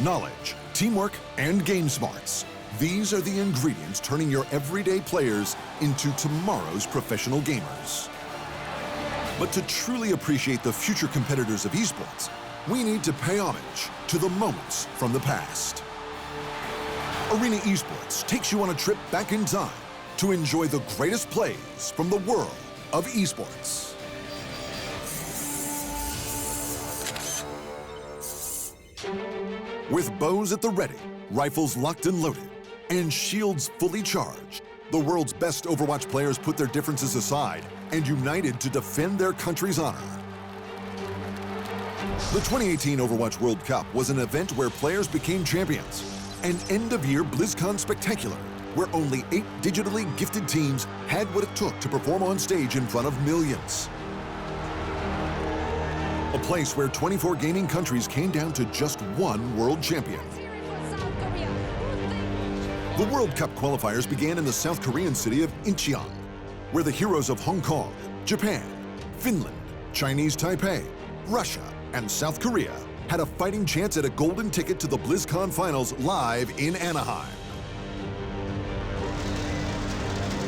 Knowledge, teamwork, and game smarts. These are the ingredients turning your everyday players into tomorrow's professional gamers. But to truly appreciate the future competitors of esports, we need to pay homage to the moments from the past. Arena Esports takes you on a trip back in time to enjoy the greatest plays from the world of esports. With bows at the ready, rifles locked and loaded, and shields fully charged, the world's best Overwatch players put their differences aside and united to defend their country's honor. The 2018 Overwatch World Cup was an event where players became champions, an end-of-year Blizzcon spectacular where only 8 digitally gifted teams had what it took to perform on stage in front of millions. A place where 24 gaming countries came down to just one world champion. The World Cup qualifiers began in the South Korean city of Incheon, where the heroes of Hong Kong, Japan, Finland, Chinese Taipei, Russia, and South Korea had a fighting chance at a golden ticket to the Blizzcon finals live in Anaheim.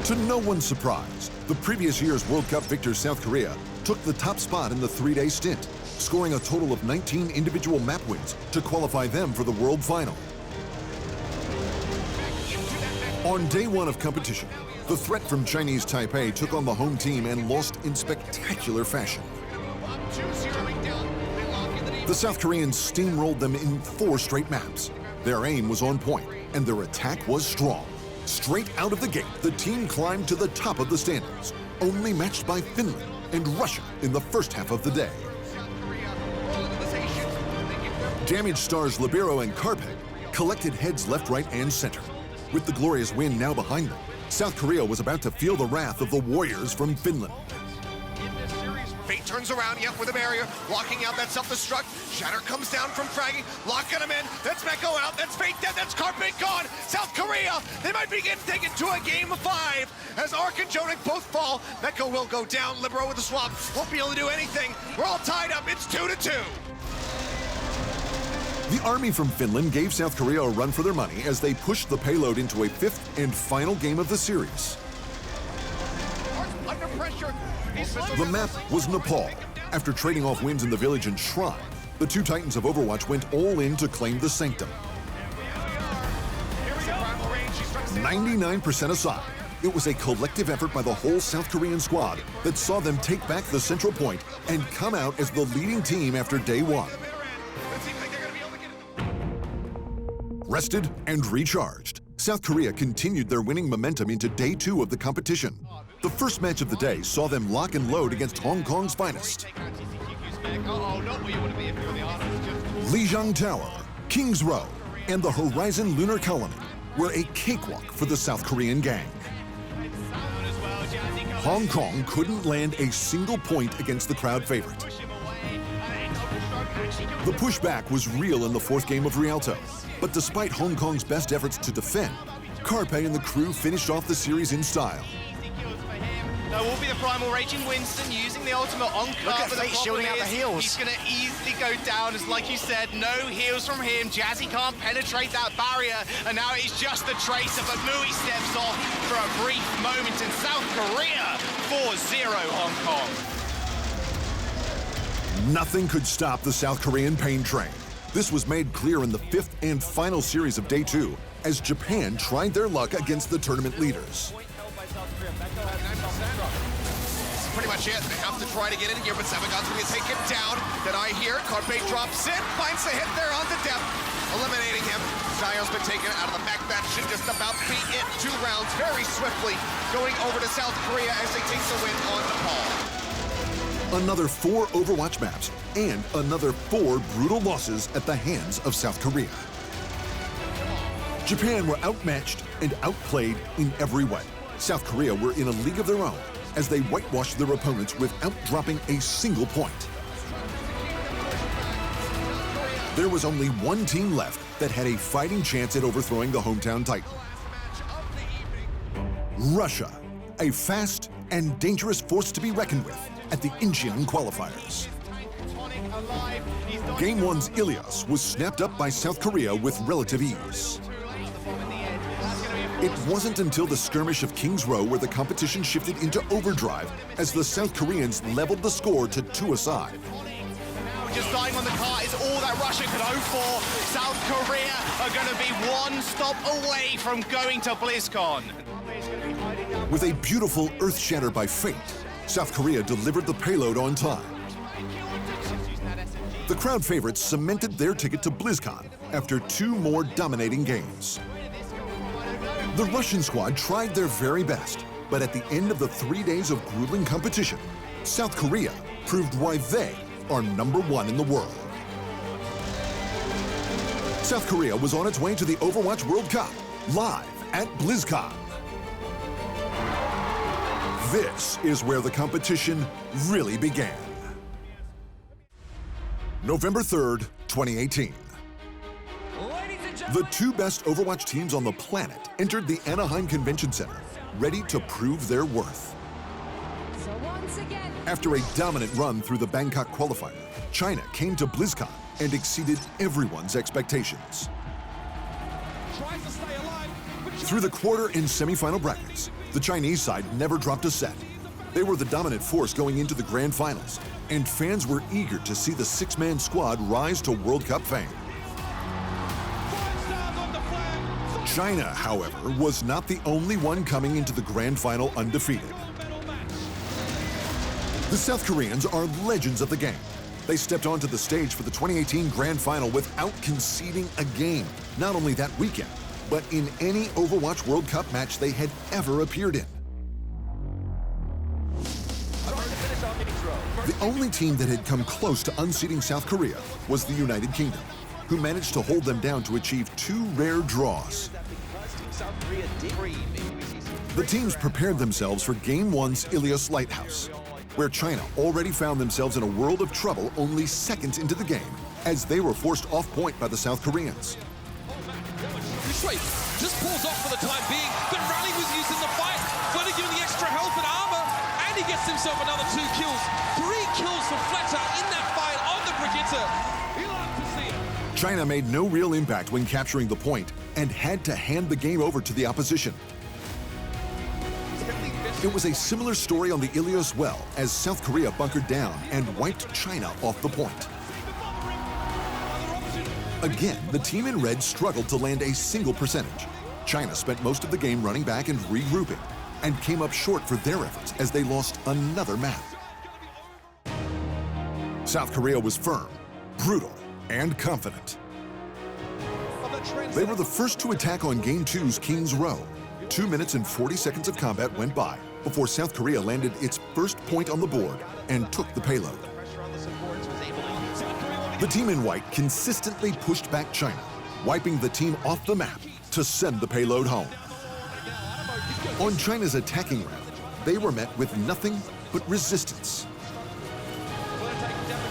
To no one's surprise, the previous year's World Cup victor South Korea took the top spot in the 3-day stint, scoring a total of 19 individual map wins to qualify them for the World Final. On day 1 of competition, the threat from Chinese Taipei took on the home team and lost in spectacular fashion. The South Koreans steamrolled them in 4 straight maps. Their aim was on point, and their attack was strong. Straight out of the gate, the team climbed to the top of the standings, only matched by Finland and Russia in the first half of the day. Damaged stars Libero and Carpet collected heads left, right, and center. With the glorious win now behind them, South Korea was about to feel the wrath of the Warriors from Finland. Fate turns around, yep, with a barrier, blocking out that self-destruct. Shatter comes down from fragging, locking him in. That's Meko out, that's Fate dead, that's Carpet gone. South Korea, they might be getting taken to a game of 5 as Ark and Jonik both fall. Meko will go down, Libero with the swap, won't be able to do anything. We're all tied up, it's 2-2. The army from Finland gave South Korea a run for their money as they pushed the payload into a 5th and final game of the series. Under pressure. The map was Nepal. After trading off wins in the village and shrine, the 2 titans of Overwatch went all in to claim the sanctum. 99% aside, it was a collective effort by the whole South Korean squad that saw them take back the central point and come out as the leading team after day 1. Rested and recharged, South Korea continued their winning momentum into day 2 of the competition. The first match of the day saw them lock and load against Hong Kong's finest. Lijiang Tower, King's Row, and the Horizon Lunar Colony were a cakewalk for the South Korean gang. Hong Kong couldn't land a single point against the crowd favorite. The pushback was real in the 4th game of Rialto, but despite Hong Kong's best efforts to defend, Carpe and the crew finished off the series in style. That will be the Primal Raging Winston using the ultimate on card. Look at Fate shielding out the heals. He's going to easily go down, as like you said, no heals from him. Jazzy can't penetrate that barrier, and now it's just the Tracer, but Mui steps off for a brief moment in South Korea. 4-0 Hong Kong. Nothing could stop the South Korean pain train. This was made clear in the 5th and final series of day 2, as Japan tried their luck against the tournament leaders. That's pretty much it. They have to try to get in here, but Savagon's going to take it down. Then I hear Carpe drops in, finds the hit there on the depth, eliminating him. Zion's been taken out of the back. That should just about be it. 2 rounds very swiftly going over to South Korea as they take the win on Nepal. Another 4 Overwatch maps and another 4 brutal losses at the hands of South Korea. Japan were outmatched and outplayed in every way. South Korea were in a league of their own as they whitewashed their opponents without dropping a single point. There was only one team left that had a fighting chance at overthrowing the hometown titan. Russia, a fast and dangerous force to be reckoned with at the Incheon qualifiers. Alive. He's Game 1's Ilios was snapped up by South Korea with relative ease. It wasn't until the skirmish of King's Row where the competition shifted into overdrive as the South Koreans leveled the score to 2-a-side. Just dying on the car is all that Russia could hope for. South Korea are going to be one stop away from going to Blizzcon. With a beautiful earth shatter by Fate, South Korea delivered the payload on time. The crowd favorites cemented their ticket to Blizzcon after 2 more dominating games. The Russian squad tried their very best, but at the end of the 3 days of grueling competition, South Korea proved why they are #1 in the world. South Korea was on its way to the Overwatch World Cup, live at Blizzcon. This is where the competition really began. November 3rd, 2018. The 2 best Overwatch teams on the planet entered the Anaheim Convention Center, ready to prove their worth. After a dominant run through the Bangkok qualifier, China came to BlizzCon and exceeded everyone's expectations. Through the quarter and semifinal brackets, the Chinese side never dropped a set. They were the dominant force going into the grand finals, and fans were eager to see the 6-man squad rise to World Cup fame. China, however, was not the only one coming into the grand final undefeated. The South Koreans are legends of the game. They stepped onto the stage for the 2018 grand final without conceding a game, not only that weekend, but in any Overwatch World Cup match they had ever appeared in. The only team that had come close to unseating South Korea was the United Kingdom, who managed to hold them down to achieve 2 rare draws. The teams prepared themselves for Game 1's Ilios Lighthouse, where China already found themselves in a world of trouble only seconds into the game, as they were forced off point by the South Koreans. Just pulls off for the time being, but Rally was used in the fight. Flutter giving the extra health and armor, and he gets himself another 2 kills. 3 kills for Flutter in that fight on the Brigitte. He'll have to see it. China made no real impact when capturing the point and had to hand the game over to the opposition. It was a similar story on the Ilios well, as South Korea bunkered down and wiped China off the point. Again, the team in red struggled to land a single percentage. China spent most of the game running back and regrouping, and came up short for their efforts as they lost another map. South Korea was firm, brutal, and confident. They were the first to attack on Game 2's King's Row. 2 minutes and 40 seconds of combat went by before South Korea landed its first point on the board and took the payload. The team in white consistently pushed back China, wiping the team off the map to send the payload home. On China's attacking round, they were met with nothing but resistance.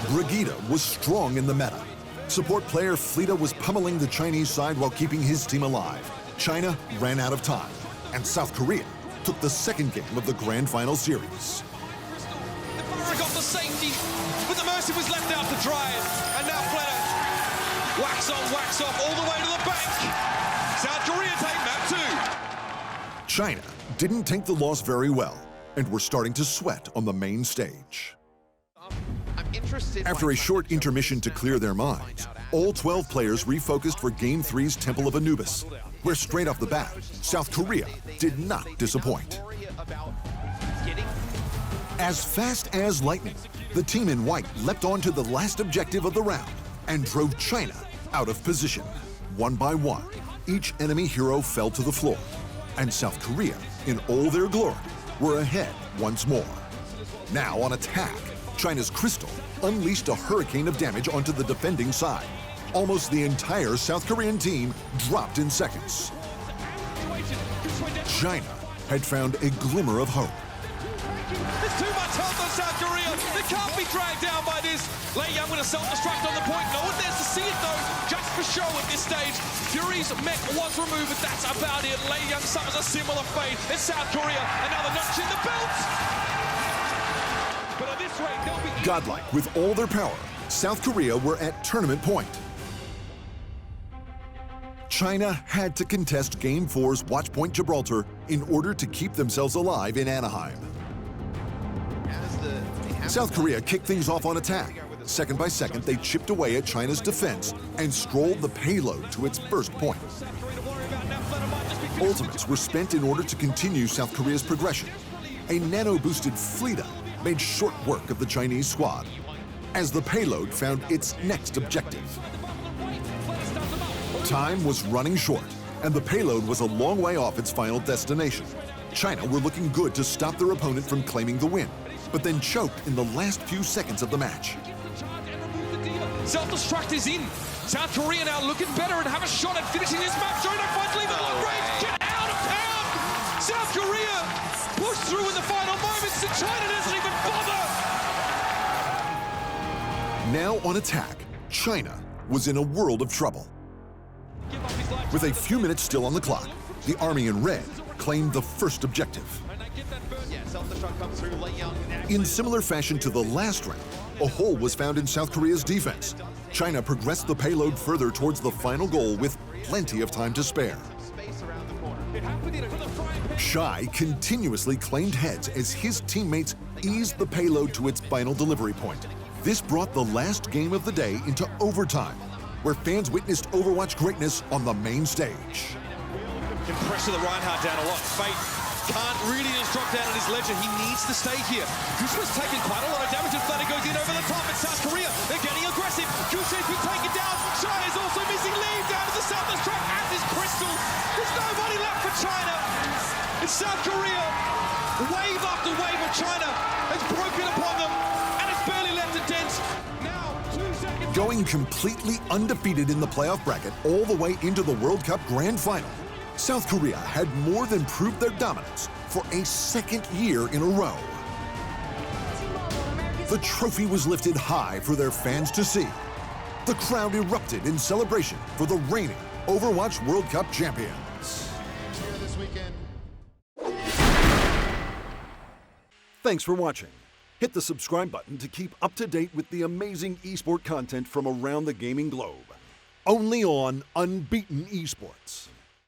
Brigitte was strong in the meta. Support player Fleta was pummeling the Chinese side while keeping his team alive. China ran out of time, and South Korea took the second game of the Grand Final series. The Barra got the safety, but the Mercy was left out to dry, and now Fleta wax on, wax off, all the way to the bank. South Korea take map 2. China didn't take the loss very well, and were starting to sweat on the main stage. After a short intermission to clear their minds, all 12 players refocused for Game 3's Temple of Anubis, where straight off the bat, South Korea did not disappoint. As fast as lightning, the team in white leapt onto the last objective of the round and drove China out of position. One by one, each enemy hero fell to the floor, and South Korea, in all their glory, were ahead once more. Now on attack, China's Crystal unleashed a hurricane of damage onto the defending side. Almost the entire South Korean team dropped in seconds. China had found a glimmer of hope. There's too much health on South Korea. They can't be dragged down by this. Lei Young with a self-destruct on the point. No one dares to see it though, just for show at this stage. Fury's mech was removed, but that's about it. Lei Young suffers a similar fate in South Korea. Another notch in the belt. But at this rate, they'll be Godlike with all their power, South Korea were at tournament point. China had to contest Game 4's Watch Point Gibraltar in order to keep themselves alive in Anaheim. South Korea kicked things off on attack. Second by second, they chipped away at China's defense and strolled the payload to its first point. Ultimates were spent in order to continue South Korea's progression. A nano-boosted Fleeta made short work of the Chinese squad as the payload found its next objective. Time was running short, and the payload was a long way off its final destination. China were looking good to stop their opponent from claiming the win, but then choked in the last few seconds of the match. Self-destruct is in. South Korea now looking better and have a shot at finishing this match. Jonah finds leaving one range. Get out of town! South Korea pushed through in the final moments and China doesn't even bother! Now on attack, China was in a world of trouble. With a few minutes still on the clock, the army in red claimed the first objective. In similar fashion to the last round, a hole was found in South Korea's defense. China progressed the payload further towards the final goal with plenty of time to spare. Shai continuously claimed heads as his teammates eased the payload to its final delivery point. This brought the last game of the day into overtime, where fans witnessed Overwatch greatness on the main stage. Impressed with the Reinhardt down a lot. Fate can't really just drop down at his ledger. He needs to stay here. Kuzma's taken quite a lot of damage and Flutter goes in over the top. And South Korea, they're getting aggressive. Kuzma's been taken down. Shai is also missing lead down to the southwest track, as is Crystal. There's nobody left for China. It's South Korea. Wave after wave of China has broken upon them and it's barely left a dent. Now, 2 seconds. Going completely undefeated in the playoff bracket all the way into the World Cup Grand Final, South Korea had more than proved their dominance for a second year in a row. The trophy was lifted high for their fans to see. The crowd erupted in celebration for the reigning Overwatch World Cup champions. Thanks for watching. Hit the subscribe button to keep up to date with the amazing esport content from around the gaming globe. Only on Unbeaten Esports.